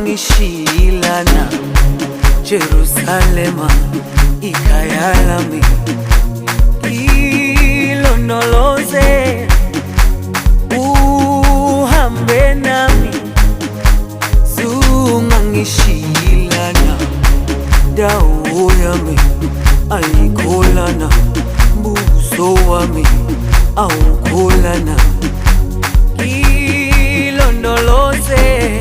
Zungangishilana Jerusalema ikhaya lami ilondoloze uhambe nami zungangishilana dawo yami ayikholana buso wami awukholana ilondoloze